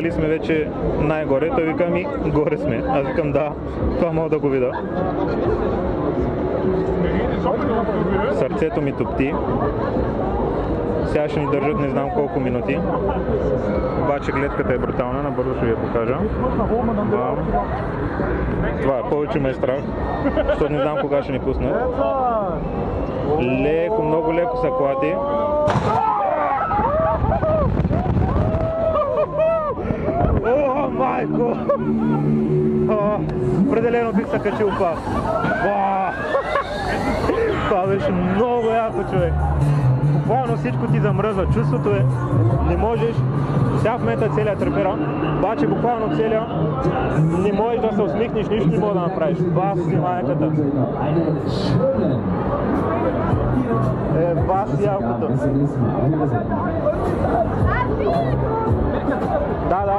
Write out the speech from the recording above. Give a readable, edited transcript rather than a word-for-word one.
Дали сме вече най-горе? Той вика ми, горе сме. Аз викам да, това мога да го видя. Сърцето ми топти. Сега ще ни държат не знам колко минути. Обаче гледката е брутална, набързо ще ви я покажа. Това повече ме е страх, защото не знам кога ще ни пуснат. Леко, много леко са клати. О, майко! Определено бих се качил пак. Това беше много яко, човек. Буквално всичко ти замръзва. Чувството е, не можеш. Сега в момента целият трепера, обаче буквално целият не можеш да се усмихнеш, нищо не мога да направиш. Бас си майката. Бас якото. Да, да.